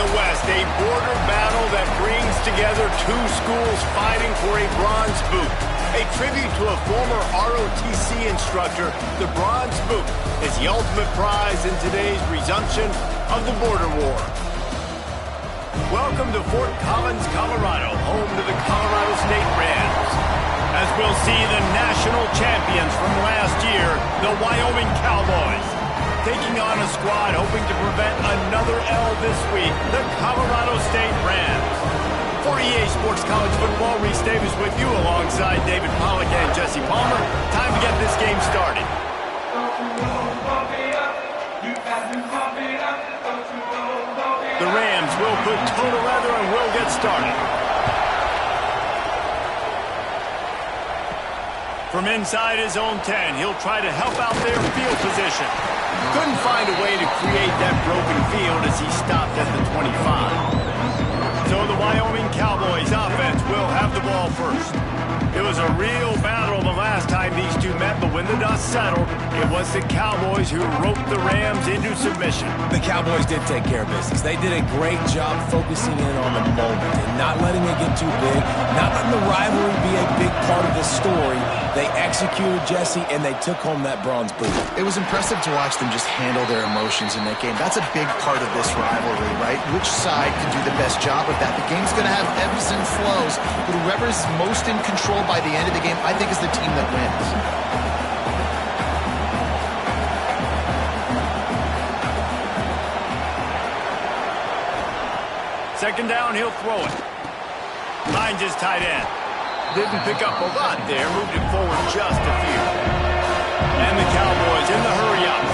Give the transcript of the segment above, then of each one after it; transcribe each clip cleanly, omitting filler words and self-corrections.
the West, a border battle that brings together two schools fighting for a bronze boot. A tribute to a former ROTC instructor, the Bronze Boot is the ultimate prize in today's resumption of the border war. Welcome to Fort Collins, Colorado, home to the Colorado State Rams. As we'll see the national champions from last year, the Wyoming Cowboys, taking on a squad hoping to prevent another L this week, the Colorado State Rams. For EA Sports College Football, Reese Davis with you alongside David Pollack and Jesse Palmer. Time to get this game started. The Rams will put toe to leather and will get started. From inside his own 10, he'll try to help out their field position. Couldn't find a way to create that broken field as he stopped at the 25. So the Wyoming Cowboys offense will have the ball first. It was a real battle the last time these two met, but when the dust settled, it was the Cowboys who roped the Rams into submission. The Cowboys did take care of business. They did a great job focusing in on the moment and not letting it get too big, not letting the rivalry be a big part of the story. They executed, Jesse, and they took home that bronze boot. It was impressive to watch them just handle their emotions in that game. That's a big part of this rivalry, right? Which side can do the best job of that? The game's going to have ebbs and flows, but whoever's most in control by the end of the game, I think, is the team that wins. Second down, he'll throw it. Finds his tight end. Didn't pick up a lot there, moved it forward just a few. And the Cowboys in the hurry up.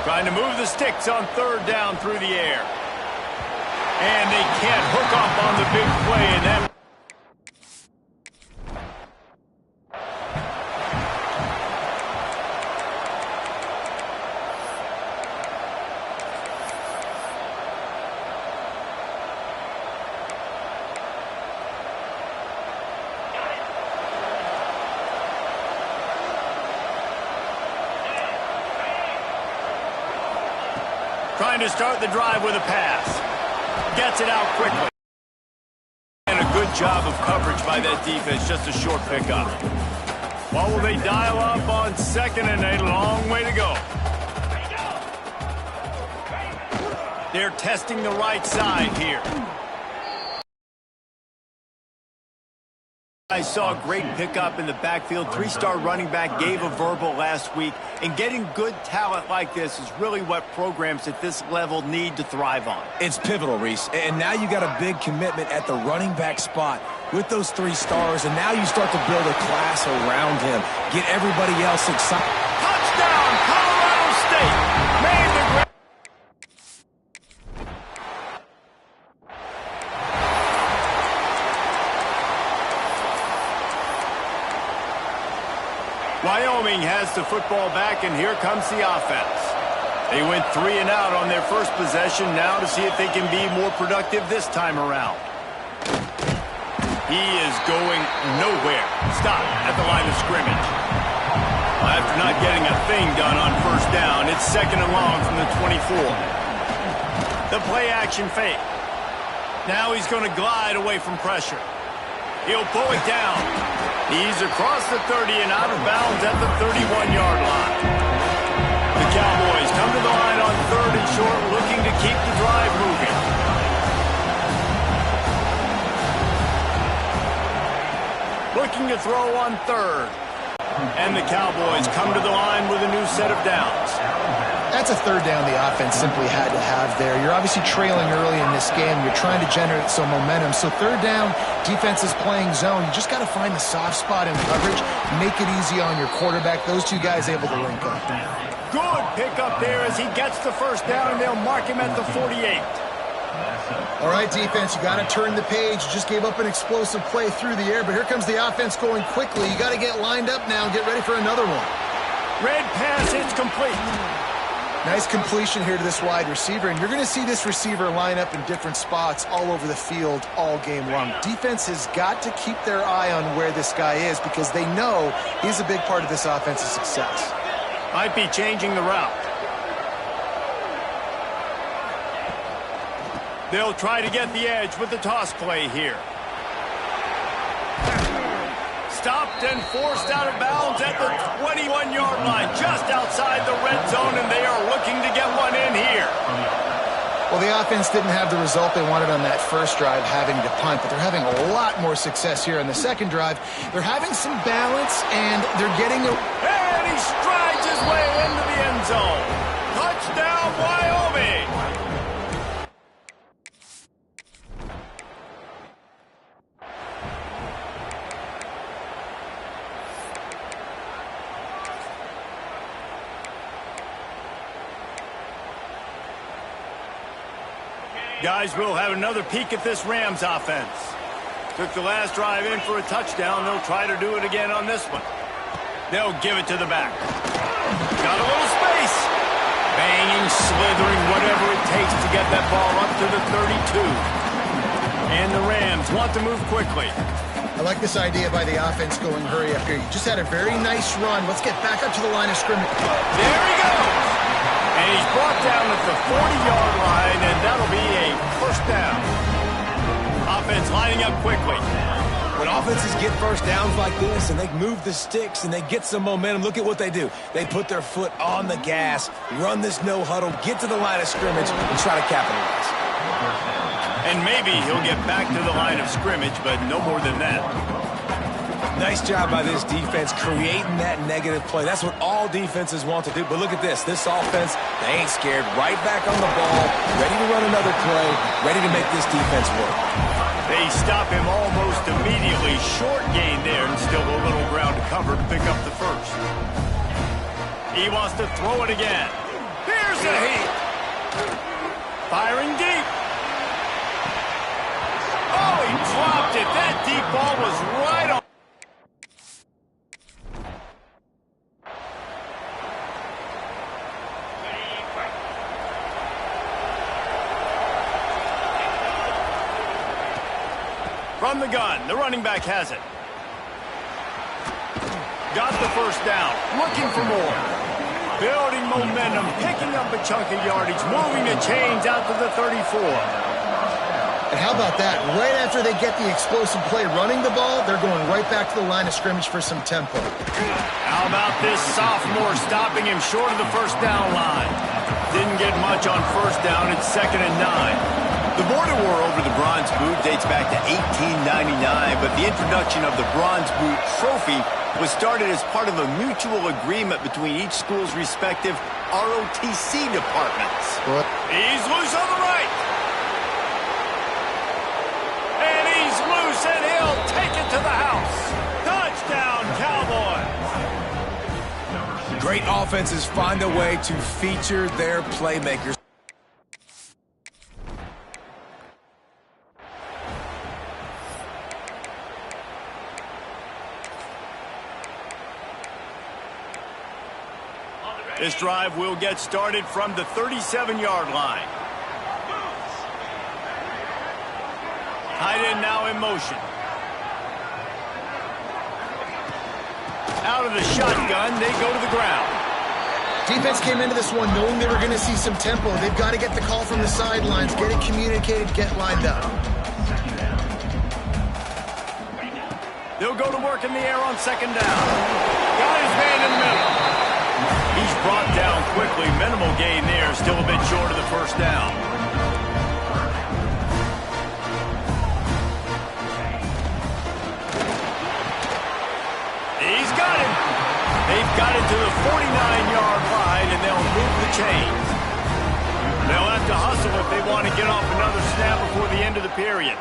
Trying to move the sticks on third down through the air. And they can't hook up on the big play, and that trying to start the drive with a pass. Gets it out quickly. And a good job of coverage by that defense, just a short pickup. What will they dial up on second and a long way to go? They're testing the right side here. I saw a great pickup in the backfield. Three-star running back gave a verbal last week. And getting good talent like this is really what programs at this level need to thrive on. It's pivotal, Reese. And now you got a big commitment at the running back spot with those 3 stars. And now you start to build a class around him. Get everybody else excited. Touchdown, Colorado State! Made the great. Wyoming has the football back, and here comes the offense. They went 3 and out on their first possession, now to see if they can be more productive this time around. He is going nowhere. Stop at the line of scrimmage. After not getting a thing done on first down, it's second and long from the 24. The play action fake. Now he's going to glide away from pressure. He'll pull it down. He's across the 30 and out of bounds at the 31-yard line. The Cowboys come to the line on third and short, looking to keep the drive moving. Looking to throw on third. And the Cowboys come to the line with a new set of downs. That's a third down the offense simply had to have there. You're obviously trailing early in this game. You're trying to generate some momentum. So third down, defense is playing zone. You just got to find the soft spot in coverage, make it easy on your quarterback. Those two guys able to link up. Good pickup there as he gets the first down, and they'll mark him at the 48. All right, defense, you got to turn the page. You just gave up an explosive play through the air, but here comes the offense going quickly. You got to get lined up now and get ready for another one. Red pass, it's complete. Nice completion here to this wide receiver, and you're going to see this receiver line up in different spots all over the field all game long. Defense has got to keep their eye on where this guy is because they know he's a big part of this offense's success. Might be changing the route. They'll try to get the edge with the toss play here. Stopped and forced out of bounds at the 21-yard line, just outside the red zone, and they are looking to get one in here. Well, the offense didn't have the result they wanted on that first drive, having to punt, but they're having a lot more success here on the second drive. They're having some balance, and they're getting a... And he strides his way into the end zone. Touchdown, Wyoming! Guys, we'll have another peek at this Rams offense. Took the last drive in for a touchdown. They'll try to do it again on this one. They'll give it to the back. Got a little space. Banging, slithering, whatever it takes to get that ball up to the 32. And the Rams want to move quickly. I like this idea by the offense going hurry up here. You just had a very nice run. Let's get back up to the line of scrimmage. There he goes. And he's brought down at the 40-yard line, and that'll be a first down. Offense lining up quickly. When offenses get first downs like this and they move the sticks and they get some momentum, look at what they do. They put their foot on the gas, run this no-huddle, get to the line of scrimmage, and try to capitalize. And maybe he'll get back to the line of scrimmage, but no more than that. Nice job by this defense creating that negative play. That's what all defenses want to do. But look at this. This offense, they ain't scared. Right back on the ball, ready to run another play, ready to make this defense work. They stop him almost immediately. Short gain there and still a little ground to cover to pick up the first. He wants to throw it again. Here's the heat. Firing deep. Oh, he dropped it. That deep ball was right on. From the gun, the running back has it. Got the first down, looking for more. Building momentum, picking up a chunk of yardage, moving the chains out to the 34. And how about that? Right after they get the explosive play running the ball, they're going right back to the line of scrimmage for some tempo. How about this sophomore stopping him short of the first down line? Didn't get much on first down. It's 2nd and 9. The border war over the Bronze Boot dates back to 1899, but the introduction of the Bronze Boot trophy was started as part of a mutual agreement between each school's respective ROTC departments. What? He's loose on the right. And he's loose, and he'll take it to the house. Touchdown, Cowboys. Great offenses find a way to feature their playmakers. This drive will get started from the 37-yard line. Tight end now in motion. Out of the shotgun, they go to the ground. Defense came into this one knowing they were going to see some tempo. They've got to get the call from the sidelines, get it communicated, get lined up. They'll go to work in the air on 2nd down. Got his man in the middle. He's brought down quickly. Minimal gain there. Still a bit short of the first down. He's got him. They've got it to the 49-yard line, and they'll move the chains. They'll have to hustle if they want to get off another snap before the end of the period.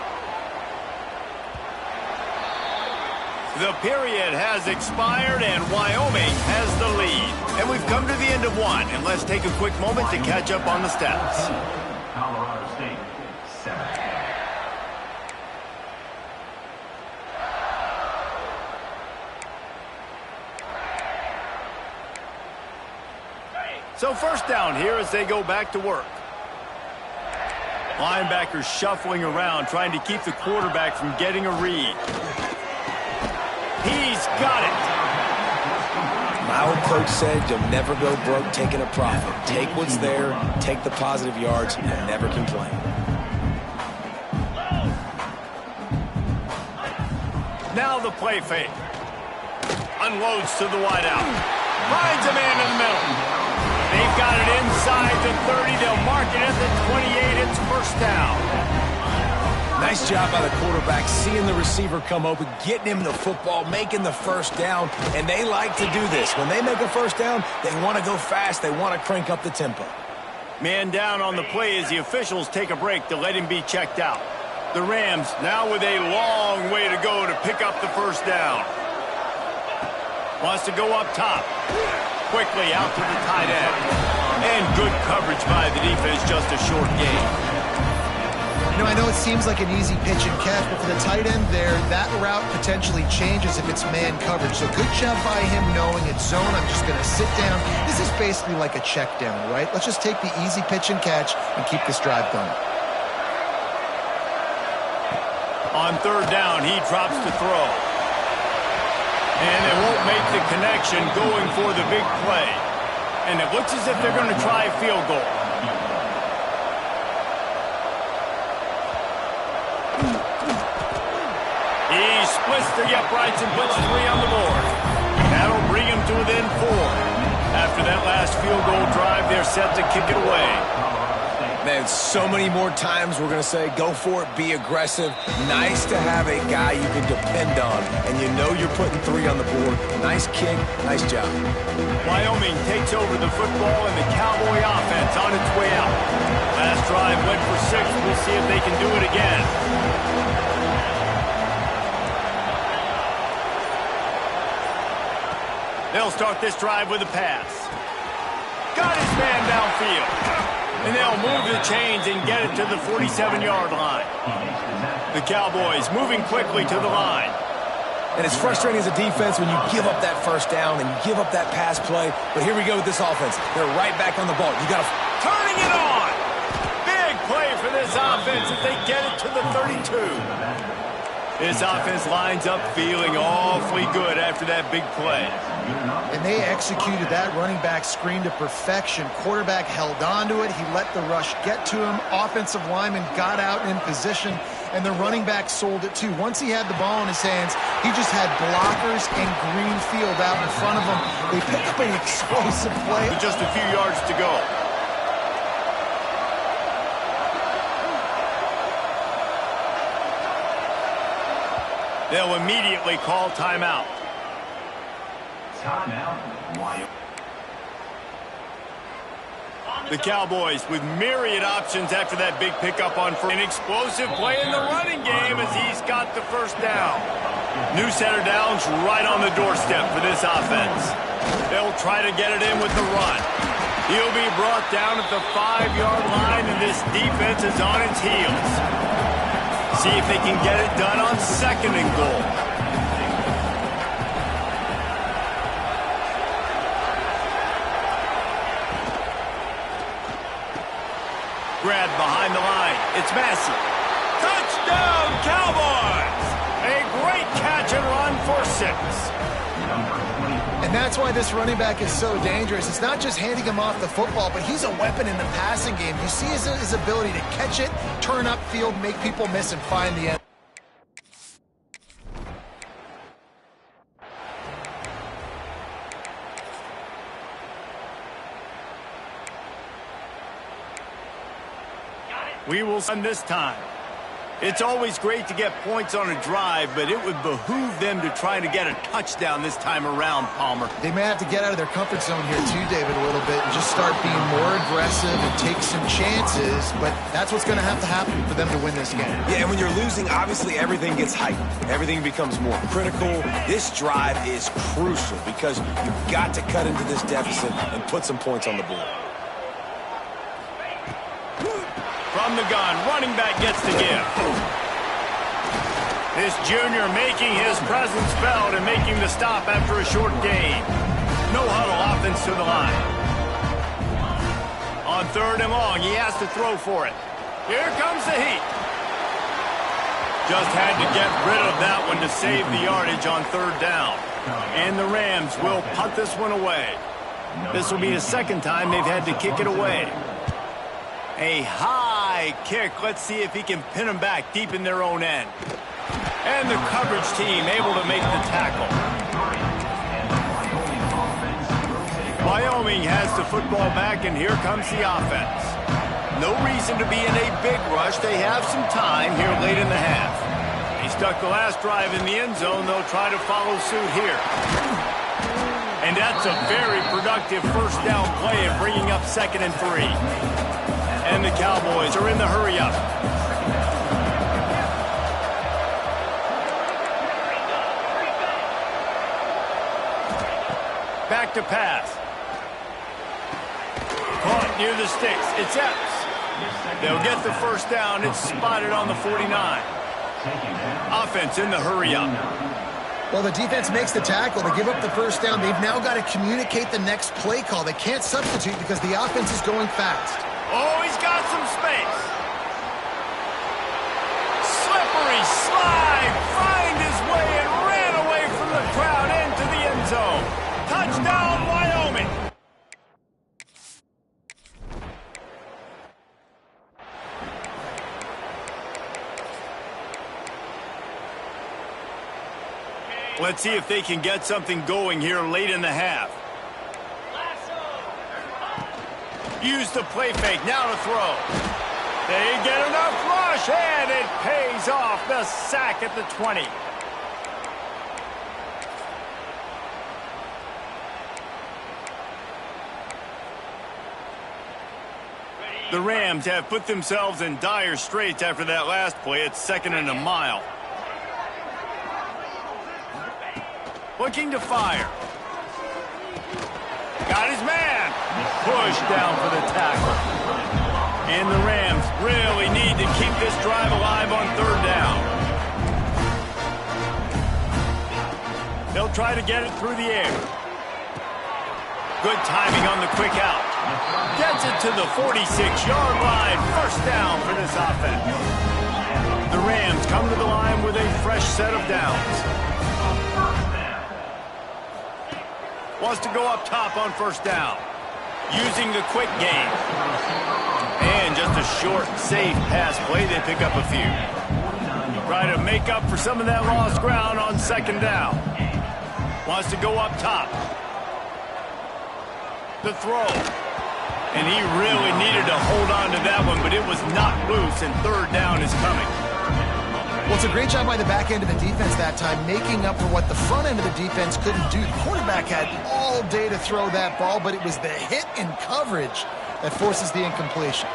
The period has expired, and Wyoming has the lead. And we've come to the end of one, and let's take a quick moment to catch up on the stats. Colorado State, 7. So first down here as they go back to work. Linebackers shuffling around, trying to keep the quarterback from getting a read. He's got it. My old coach said you'll never go broke taking a profit. Take what's there, take the positive yards, and never complain. Now the play fake. Unloads to the wideout. Finds a man in the middle. They've got it inside the 30. They'll mark it at the 28. It's first down. Nice job by the quarterback, seeing the receiver come open, getting him the football, making the first down, and they like to do this. When they make a first down, they want to go fast. They want to crank up the tempo. Man down on the play as the officials take a break to let him be checked out. The Rams now with a long way to go to pick up the first down. Wants to go up top. Quickly out to the tight end. And good coverage by the defense, just a short gain. You know, I know it seems like an easy pitch and catch, but for the tight end there, that route potentially changes if it's man coverage. So good job by him knowing it's zone. I'm just going to sit down. This is basically like a check down, right? Let's just take the easy pitch and catch and keep this drive going. On third down, he drops to throw. And they won't make the connection going for the big play. And it looks as if they're going to try a field goal. He splits the uprights and puts 3 on the board. That'll bring him to within 4. After that last field goal drive, they're set to kick it away. Man, so many more times we're going to say, go for it, be aggressive. Nice to have a guy you can depend on, and you know you're putting 3 on the board. Nice kick, nice job. Wyoming takes over the football, and the Cowboy offense on its way out. Last drive went for 6. We'll see if they can do it again. They'll start this drive with a pass. Got his man downfield. And they'll move the chains and get it to the 47-yard line. The Cowboys moving quickly to the line. And it's frustrating as a defense when you give up that first down and you give up that pass play. But here we go with this offense. They're right back on the ball. You got to... Turning it on! Big play for this offense as they get it to the 32. This offense lines up feeling awfully good after that big play. And they executed that running back screen to perfection. Quarterback held on to it. He let the rush get to him. Offensive lineman got out in position, and the running back sold it too. Once he had the ball in his hands, he just had blockers and green field out in front of him. They picked up an explosive play. With just a few yards to go. They'll immediately call timeout. The Cowboys with myriad options after that big pickup on first. An explosive play in the running game as he's got the first down. New center downs right on the doorstep for this offense. They'll try to get it in with the run. He'll be brought down at the 5-yard line, and this defense is on its heels. See if they can get it done on 2nd and goal. Grabbed behind the line. It's Massey. Touchdown, Cowboys! A great catch and run for 6. And that's why this running back is so dangerous. It's not just handing him off the football, but he's a weapon in the passing game. You see his ability to catch it, turn upfield, make people miss, and find the end. We will send this time. It's always great to get points on a drive, but it would behoove them to try to get a touchdown this time around, Palmer. They may have to get out of their comfort zone here too, David, a little bit, and just start being more aggressive and take some chances, but that's what's going to happen for them to win this game. Yeah, and when you're losing, obviously everything gets heightened. Everything becomes more critical. This drive is crucial because you've got to cut into this deficit and put some points on the board. From the gun, running back gets the give. This junior making his presence felt and making the stop after a short gain. No huddle offense to the line. On 3rd and long, he has to throw for it. Here comes the heat. Just had to get rid of that one to save the yardage on 3rd down. And the Rams will punt this one away. This will be the second time they've had to kick it away. A high kick. Let's see if he can pin them back deep in their own end. And the coverage team able to make the tackle. Wyoming has the football back, and here comes the offense. No reason to be in a big rush. They have some time here late in the half. He stuck the last drive in the end zone. They'll try to follow suit here. And that's a very productive first down play of bringing up 2nd and 3. And the Cowboys are in the hurry-up. Back to pass. Caught near the sticks. It's Epps. They'll get the first down. It's spotted on the 49. Offense in the hurry-up. Well, the defense makes the tackle. They give up the first down. They've now got to communicate the next play call. They can't substitute because the offense is going fast. Oh, he's got some space. Slippery slide. Find his way and ran away from the crowd into the end zone. Touchdown, Wyoming. Let's see if they can get something going here late in the half. Use the play fake, now to throw. They get enough rush, and it pays off. The sack at the 20. The Rams have put themselves in dire straits after that last play. It's 2nd and a mile. Looking to fire. Got his man. Pushed down for the tackle. And the Rams really need to keep this drive alive on 3rd down. They'll try to get it through the air. Good timing on the quick out. Gets it to the 46-yard line. First down for this offense. The Rams come to the line with a fresh set of downs. Wants to go up top on first down. Using the quick game. And just a short, safe pass play. They pick up a few. Try to make up for some of that lost ground on 2nd down. Wants to go up top. The throw. And he really needed to hold on to that one, but it was knocked loose, and 3rd down is coming. Well, it's a great job by the back end of the defense that time, making up for what the front end of the defense couldn't do. The quarterback had all day to throw that ball, but it was the hit in coverage that forces the incompletion.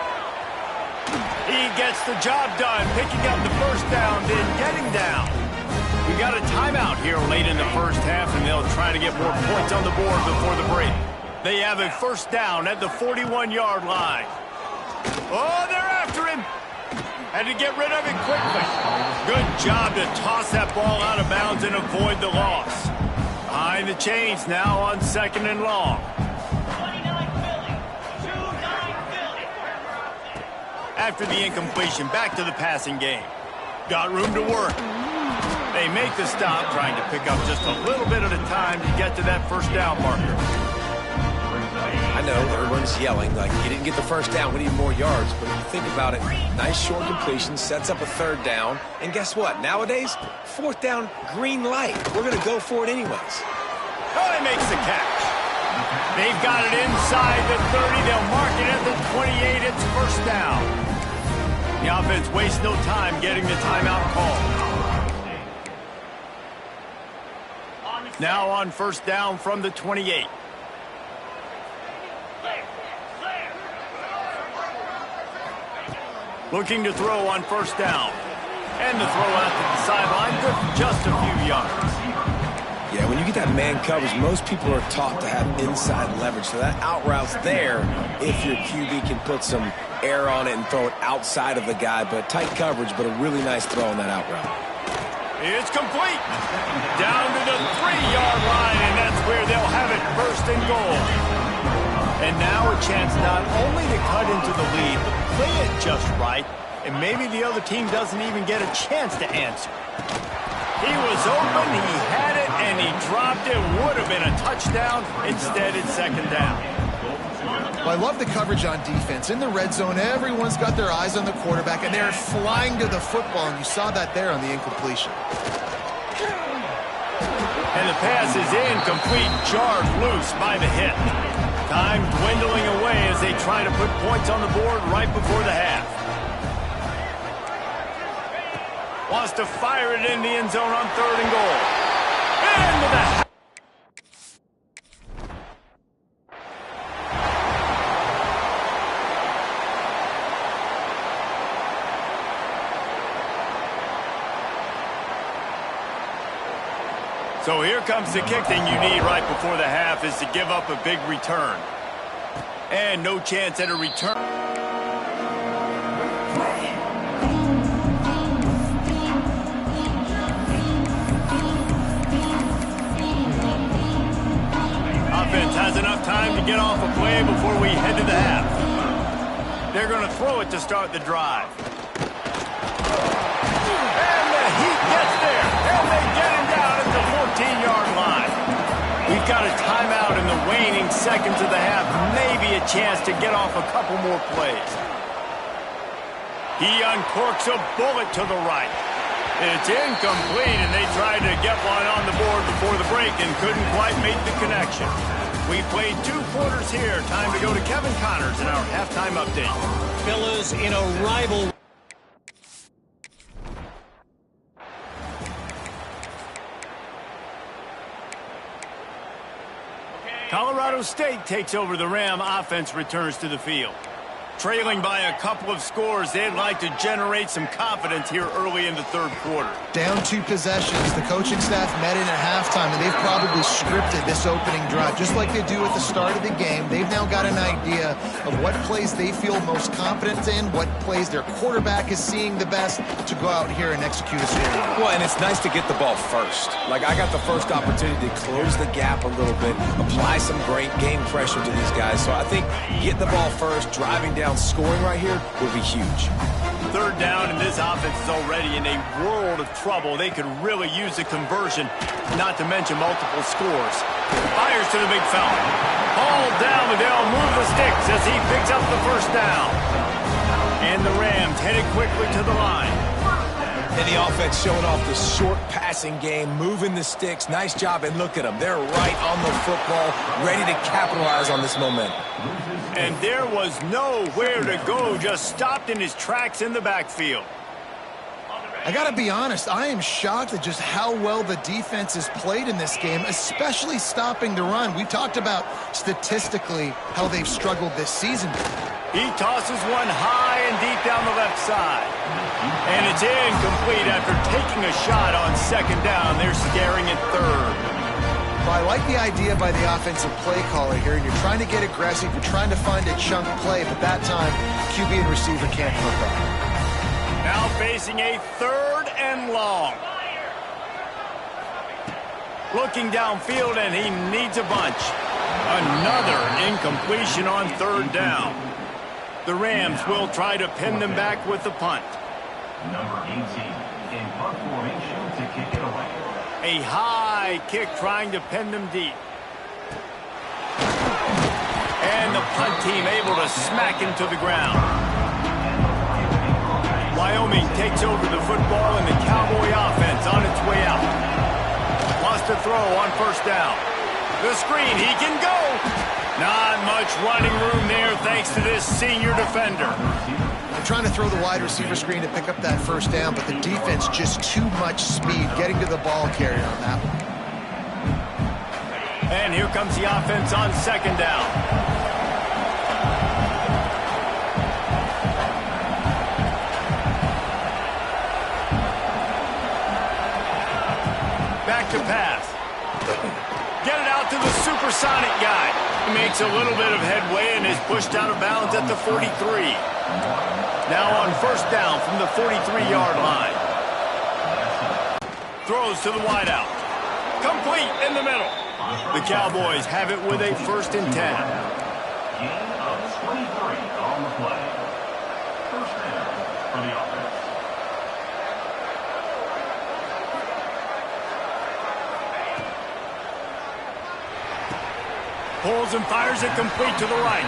He gets the job done, picking up the first down, then getting down. We got a timeout here late in the first half, and they'll try to get more points on the board before the break. They have a first down at the 41-yard line. Oh, they're after him. Had to get rid of it quickly. Good job to toss that ball out of bounds and avoid the loss. Behind the chains now on 2nd and long. After the incompletion, back to the passing game. Got room to work. They make the stop, trying to pick up just a little bit at a time to get to that first down marker. I know everyone's yelling like you didn't get the first down, we need more yards, but if you think about it, nice short completion, sets up a 3rd down, and guess what? Nowadays, 4th down, green light. We're going to go for it anyways. Oh, he makes the catch. They've got it inside the 30. They'll mark it at the 28. It's first down. The offense wastes no time getting the timeout call. Now on first down from the 28. Looking to throw on first down. And the throw out to the sideline, good for just a few yards. Yeah, when you get that man coverage, most people are taught to have inside leverage. So that out route's there if your QB can put some air on it and throw it outside of the guy. But tight coverage, but a really nice throw on that out route. It's complete. Down to the 3-yard line, and that's where they'll have it, 1st and goal. And now a chance not only to cut into the lead, but play it just right, and maybe the other team doesn't even get a chance to answer. He was open, he had it, And he dropped it. Would have been a touchdown. Instead, it's second down. Well, I love the coverage on defense. In the red zone, everyone's got their eyes on the quarterback, and they're flying to the football, and you saw that there on the incompletion. And the pass is incomplete, jarred loose by the hit. Time dwindling away as they try to put points on the board right before the half. Wants to fire it in the end zone on 3rd and goal. Into the So here comes the kick thing you need right before the half is to give up a big return. And no chance at a return. Offense has enough time to get off a play before we head to the half. They're going to throw it to start the drive. And the Heat gets there. And they get him down at the 14-yard line. We've got a timeout in the waning seconds of the half. Maybe a chance to get off a couple more plays. He uncorks a bullet to the right. It's incomplete, and they tried to get one on the board before the break and couldn't quite make the connection. We played 2 quarters here. Time to go to Kevin Connors in our halftime update. Fellas, in a rival... Colorado State takes over. The Ram offense returns to the field. Trailing by a couple of scores, they'd like to generate some confidence here early in the 3rd quarter. Down 2 possessions. The coaching staff met in at halftime, and they've probably scripted this opening drive. Just like they do at the start of the game, they've now got an idea of what plays they feel most confident in, what plays their quarterback is seeing the best to go out here and execute a scoring. Well, and it's nice to get the ball first. Like, I got the first opportunity to close the gap a little bit, apply some great game pressure to these guys. So I think getting the ball first, driving down, scoring right here will be huge. 3rd down, and this offense is already in a world of trouble. They could really use a conversion, not to mention multiple scores. Fires to the big fella. Ball down, but they'll move the sticks as he picks up the 1st down. And the Rams headed quickly to the line. And the offense showing off the short passing game, moving the sticks. Nice job, and look at them. They're right on the football, ready to capitalize on this momentum. And there was nowhere to go, just stopped in his tracks in the backfield. I got to be honest, I am shocked at just how well the defense has played in this game, especially stopping the run. We talked about statistically how they've struggled this season. He tosses one high and deep down the left side. And it's incomplete after taking a shot on 2nd down. They're staring at 3rd. Well, I like the idea by the offensive play caller here. You're trying to get aggressive. You're trying to find a chunk play, but that time, QB and receiver can't hook up. Now facing a 3rd and long. Looking downfield, and he needs a bunch. Another incompletion on 3rd down. The Rams will try to pin them back with the punt. Number 18 in punt formation to kick it away. A high kick trying to pin them deep. And the punt team able to smack him to the ground. Wyoming takes over the football, and the Cowboy offense on its way out. Wants to throw on 1st down. The screen, he can go. Not much running room there thanks to this senior defender. They're trying to throw the wide receiver screen to pick up that 1st down, but the defense just too much speed getting to the ball carrier on that one. And here comes the offense on 2nd down. Back to pass. Get it out to the supersonic guy. He makes a little bit of headway and is pushed out of bounds at the 43. Now on 1st down from the 43-yard line. Throws to the wideout. Complete in the middle. The Cowboys have it with a 1st and 10. Gain of 23 on the play. 1st down for the offense. Pulls and fires it complete to the right.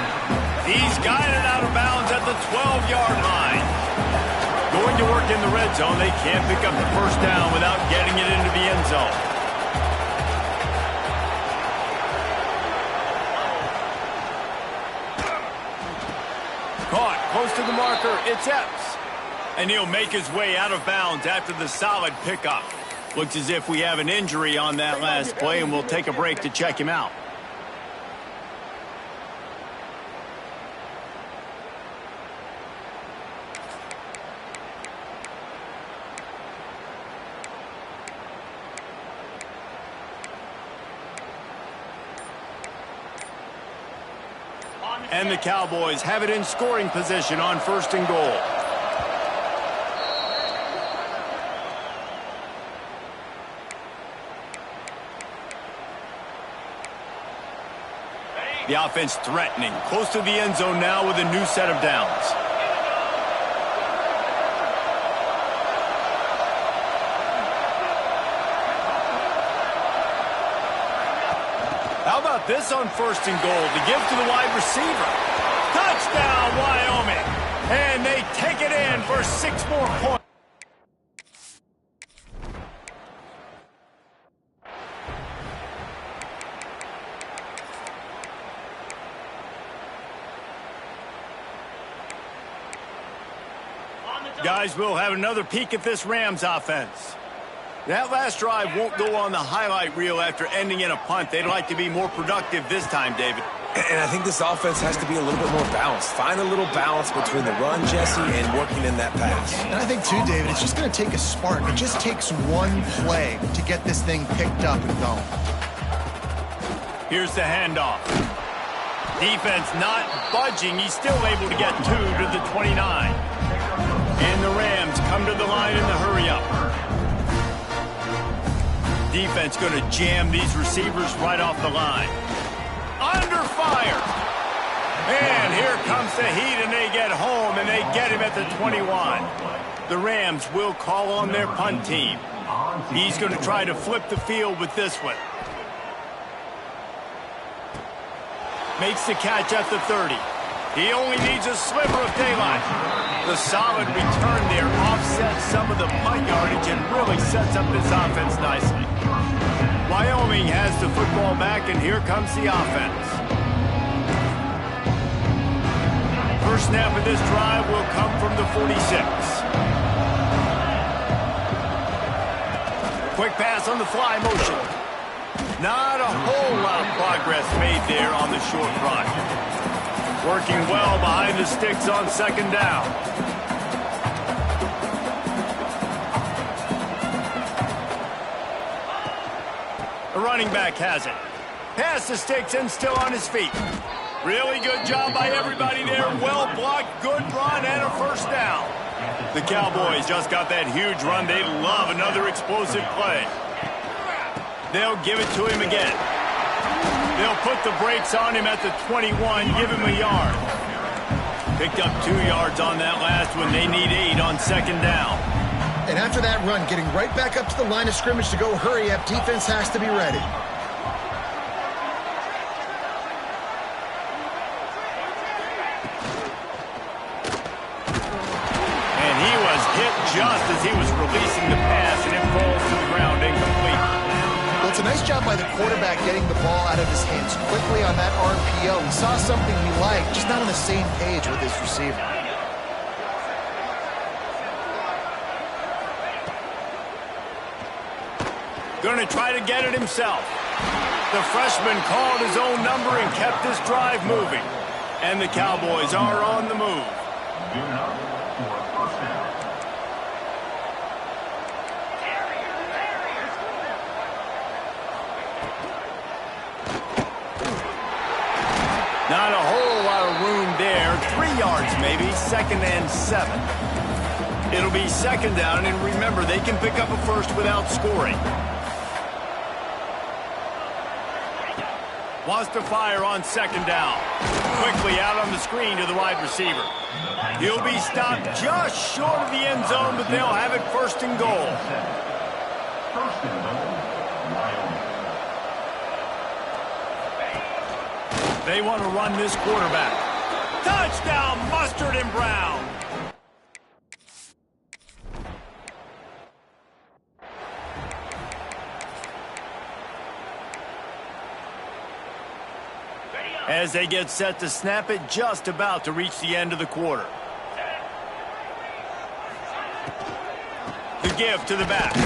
He's guided out of bounds at the 12-yard line. Going to work in the red zone. They can't pick up the first down without getting it into the end zone. Caught close to the marker. It's Epps. And he'll make his way out of bounds after the solid pickup. Looks as if we have an injury on that last play, and we'll take a break to check him out. And the Cowboys have it in scoring position on 1st and goal. The offense threatening, close to the end zone now with a new set of downs. How about this on 1st and goal to give to the wide receiver? Touchdown, Wyoming! And they take it in for 6 more points. Guys, we'll have another peek at this Rams offense. That last drive won't go on the highlight reel after ending in a punt. They'd like to be more productive this time, David. And I think this offense has to be a little bit more balanced. Find a little balance between the run, Jesse, and working in that pass. And I think, too, David, it's just going to take a spark. It just takes one play to get this thing picked up and going. Here's the handoff. Defense not budging. He's still able to get 2 to the 29. And the Rams come to the line in the hurry-up. Defense going to jam these receivers right off the line. Under fire. And here comes the heat, and they get home, and they get him at the 21. The Rams will call on their punt team. He's going to try to flip the field with this one. Makes the catch at the 30. He only needs a sliver of daylight. The solid return there offsets some of the punt yardage and really sets up this offense nicely. Wyoming has the football back, and here comes the offense. First snap of this drive will come from the 46. Quick pass on the fly motion. Not a whole lot of progress made there on the short run. Working well behind the sticks on 2nd down. The running back has it. Past the sticks and still on his feet. Really good job by everybody there. Well blocked, good run, and a 1st down. The Cowboys just got that huge run. They love another explosive play. They'll give it to him again. They'll put the brakes on him at the 21, give him a yard. Picked up 2 yards on that last one. They need 8 on 2nd down. And after that run, getting right back up to the line of scrimmage to go hurry up, defense has to be ready. And he was hit just as he was releasing the pass, and it falls to the ground incomplete. Well, it's a nice job by the quarterback getting the ball out of his hands quickly on that RPO. He saw something he liked, just not on the same page with his receiver. Going to try to get it himself. The freshman called his own number and kept this drive moving. And the Cowboys are on the move. Good enough for a 1st down. Not a whole lot of room there. 3 yards maybe, 2nd and 7. It'll be 2nd down, and remember, they can pick up a first without scoring. Wants to fire on 2nd down. Quickly out on the screen to the wide receiver. He'll be stopped just short of the end zone, but they'll have it 1st and goal. 1st and goal, Wyoming. They want to run this quarterback. Touchdown, Mustard and Brown. As they get set to snap it, just about to reach the end of the quarter. The give to the back.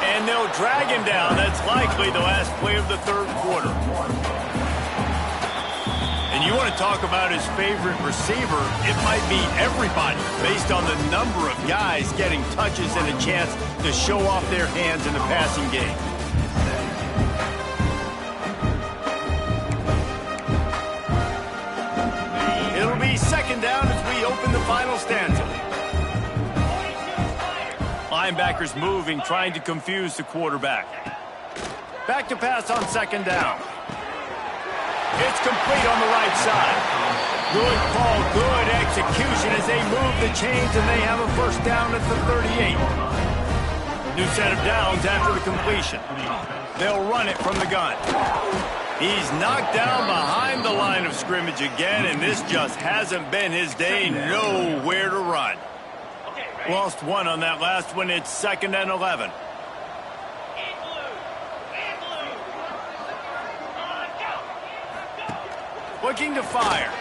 And they'll drag him down. That's likely the last play of the third quarter. And you want to talk about his favorite receiver, it might be everybody, based on the number of guys getting touches and a chance to show off their hands in the passing game. It'll be second down as we open the final stanza. Linebackers moving, trying to confuse the quarterback. Back to pass on second down. It's complete on the right side. Good call, good execution as they move the chains, and they have a first down at the 38. New set of downs after the completion. They'll run it from the gun. He's knocked down behind the line of scrimmage again, and this just hasn't been his day. Nowhere to run. Lost one on that last one. It's 2nd and 11. Looking to fire.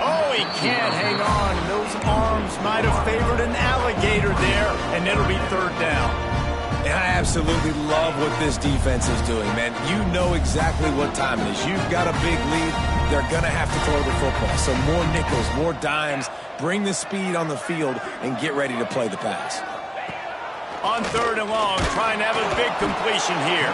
Oh, he can't hang on. And those arms might have favored an alligator there, and it'll be third down. And I absolutely love what this defense is doing, man. You know exactly what time it is. You've got a big lead. They're going to have to throw the football. So more nickels, more dimes. Bring the speed on the field and get ready to play the pass. On 3rd and long, trying to have a big completion here.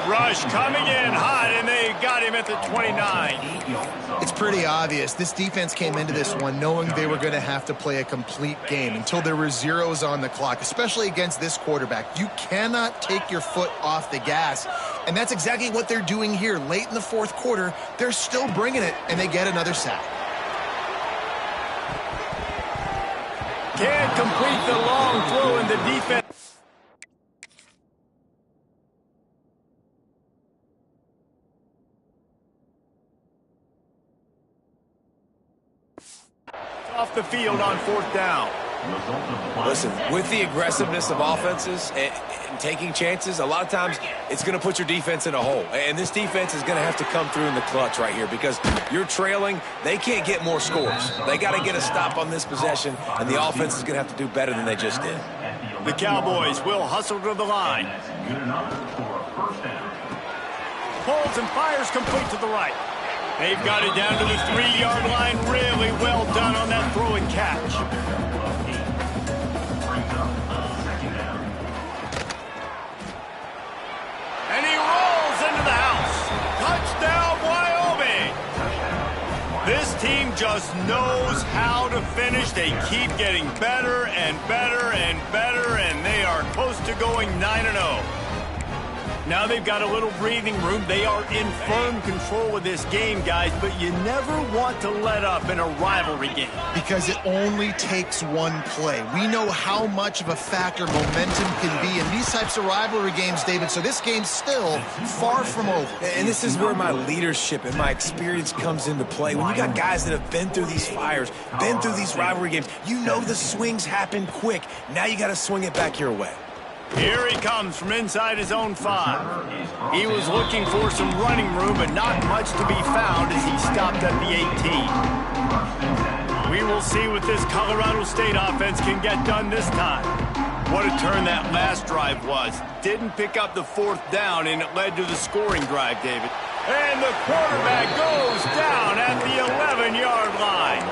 Rush coming in hot, and they got him at the 29. It's pretty obvious. This defense came into this one knowing they were going to have to play a complete game until there were zeros on the clock, especially against this quarterback. You cannot take your foot off the gas, and that's exactly what they're doing here. Late in the fourth quarter, they're still bringing it, and they get another sack. Can't complete the long throw, and the defense. Off the field on 4th down. Listen, with the aggressiveness of offenses and taking chances, a lot of times it's going to put your defense in a hole. And this defense is going to have to come through in the clutch right here because you're trailing. They can't get more scores. They got to get a stop on this possession, and the offense is going to have to do better than they just did. The Cowboys will hustle to the line. Pulls and fires complete to the right. They've got it down to the 3-yard line. Really well done on that throw and catch. And he rolls into the house. Touchdown, Wyoming. This team just knows how to finish. They keep getting better and better and better, and they are close to going 9-0. Now they've got a little breathing room. They are in firm control of this game, guys, but you never want to let up in a rivalry game. Because it only takes one play. We know how much of a factor momentum can be in these types of rivalry games, David, so this game's still far from over. And this is where my leadership and my experience comes into play. When you got guys that have been through these fires, been through these rivalry games, you know the swings happen quick. Now you got to swing it back your way. Here he comes from inside his own 5. He was looking for some running room, but not much to be found as he stopped at the 18. We will see what this Colorado State offense can get done this time. What a turn that last drive was. Didn't pick up the 4th down, and it led to the scoring drive, David. And the quarterback goes down at the 11-yard line.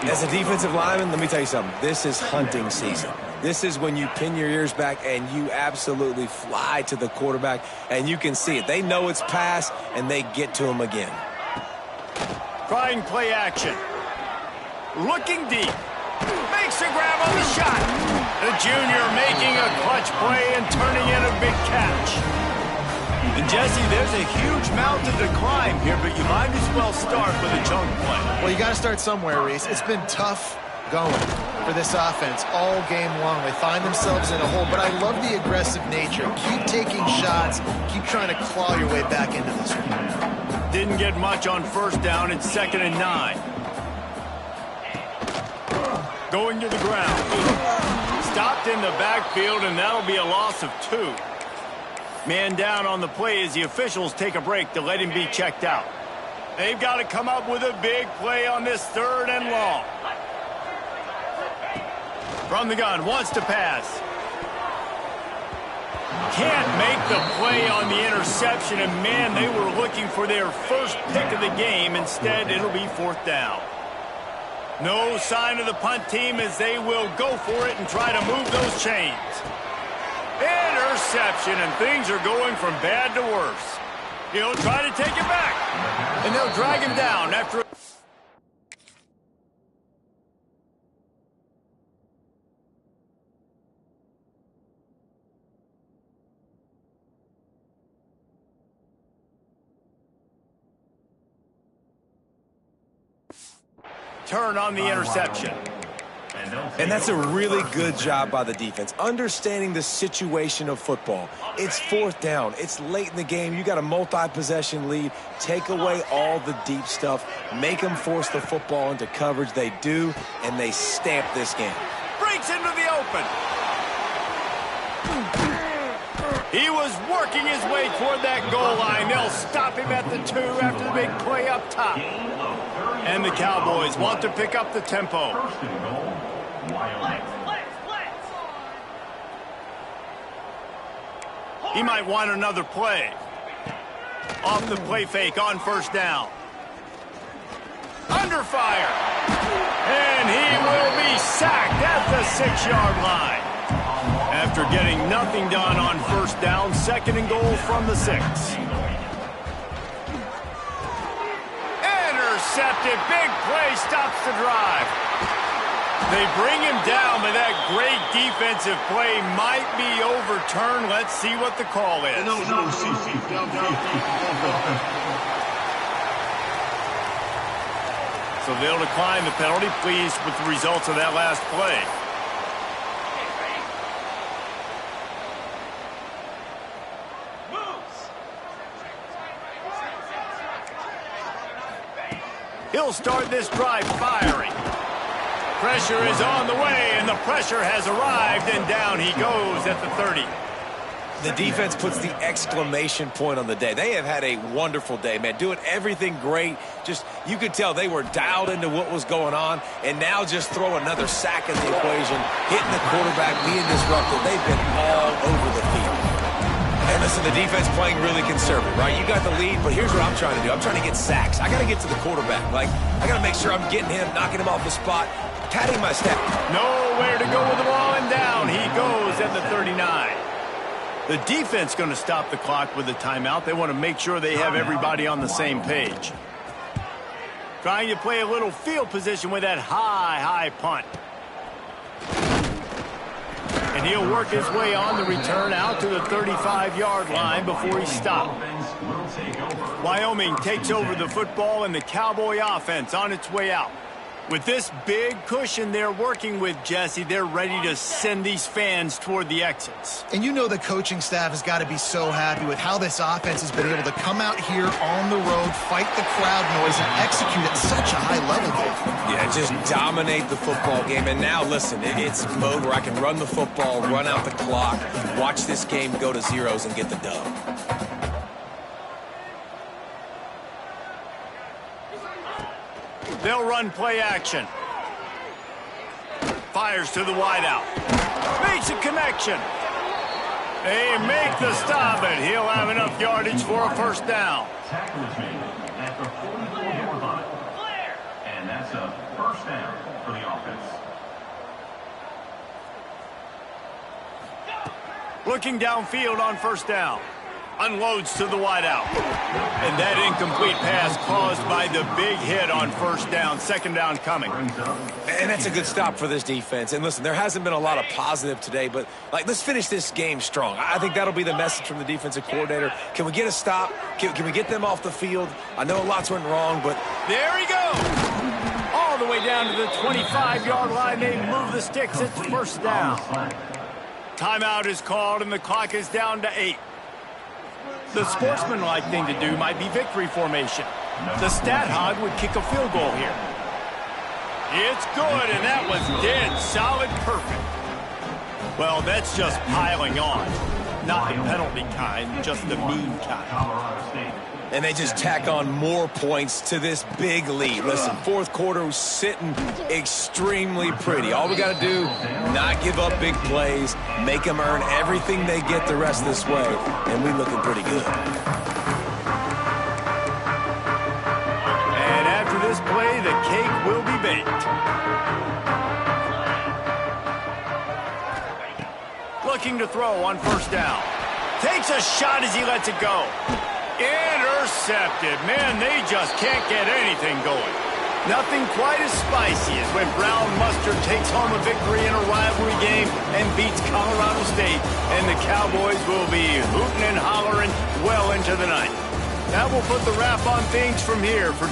As a defensive lineman, let me tell you something. This is hunting season. This is when you pin your ears back and you absolutely fly to the quarterback, and you can see it. They know it's pass, and they get to him again. Trying play action. Looking deep. Makes a grab on the shot. The junior making a clutch play and turning in a big catch. And Jesse, there's a huge mountain to climb here, but you might as well start with a chunk play. Well, you got to start somewhere, Reese. It's been tough going for this offense all game long. They find themselves in a hole, but I love the aggressive nature. Keep taking shots. Keep trying to claw your way back into this one. Didn't get much on first down. It's 2nd and 9. Going to the ground. Stopped in the backfield, and that'll be a loss of 2. Man down on the play as the officials take a break to let him be checked out. They've got to come up with a big play on this 3rd and long. From the gun, wants to pass. Can't make the play on the interception, and man, they were looking for their first pick of the game. Instead, it'll be 4th down. No sign of the punt team as they will go for it and try to move those chains. Interception, and things are going from bad to worse. He'll try to take it back, and they'll drag him down after... turn on the interception. And that's a really good job by the defense, understanding the situation of football. It's 4th down. It's late in the game. You got a multi-possession lead. Take away all the deep stuff. Make them force the football into coverage. They do, and they stamp this game. Breaks into the open. He was working his way toward that goal line. They'll stop him at the 2 after the big play up top. And the Cowboys want to pick up the tempo. He might want another play. Off the play fake on first down. Under fire. And he will be sacked at the 6-yard line. After getting nothing done on first down, 2nd and goal from the 6. Intercepted. Big play stops the drive. They bring him down, but that great defensive play might be overturned. Let's see what the call is. So they'll decline the penalty. Pleased with the results of that last play. He'll start this drive firing. Pressure is on the way, and the pressure has arrived, and down he goes at the 30. The defense puts the exclamation point on the day. They have had a wonderful day, man, doing everything great. Just, you could tell they were dialed into what was going on, and now just throw another sack in the equation, hitting the quarterback, being disrupted. They've been all over the field. And listen, the defense playing really conservative, right? You got the lead, but here's what I'm trying to do. I'm trying to get sacks. I got to get to the quarterback. Like, I got to make sure I'm getting him, knocking him off the spot, patting my step. Nowhere to go with the ball, and down he goes at the 39. The defense going to stop the clock with a timeout. They want to make sure they have everybody on the same page. Trying to play a little field position with that high punt. And he'll work his way on the return out to the 35-yard line before he stopped. Wyoming takes over the football, and the Cowboy offense on its way out. With this big cushion they're working with, Jesse, they're ready to send these fans toward the exits. And you know the coaching staff has got to be so happy with how this offense has been able to come out here on the road, fight the crowd noise, and execute at such a high level, Dave. Yeah, just dominate the football game. And now, listen, it's mode where I can run the football, run out the clock, watch this game go to zeros and get the dub. They'll run play action. Fires to the wideout. Makes a connection. They make the stop, and he'll have enough yardage for a first down. Tackle is made at the 44-yard line. And that's a first down for the offense. Looking downfield on first down. Unloads to the wideout. And that incomplete pass caused by the big hit on first down. 2nd down coming. And that's a good stop for this defense. And listen, there hasn't been a lot of positive today, but let's finish this game strong. I think that'll be the message from the defensive coordinator. Can we get a stop? Can we get them off the field? I know lots went wrong, but there he goes. All the way down to the 25-yard line. They move the sticks. It's first down. Timeout is called, and the clock is down to 8. The sportsmanlike thing to do might be victory formation. The stat hog would kick a field goal here. It's good, and that was dead solid perfect. Well, that's just piling on. Not the penalty kind, just the mean kind. And they just tack on more points to this big lead. Listen, fourth quarter was sitting extremely pretty. All we got to do, not give up big plays, make them earn everything they get the rest of this way, and we're looking pretty good. And after this play, the cake will be baked. Looking to throw on first down. Takes a shot as he lets it go. Intercepted. Man, they just can't get anything going. Nothing quite as spicy as when Brown Mustard takes home a victory in a rivalry game and beats Colorado State, and the Cowboys will be hooting and hollering well into the night. That will put the wrap on things from here for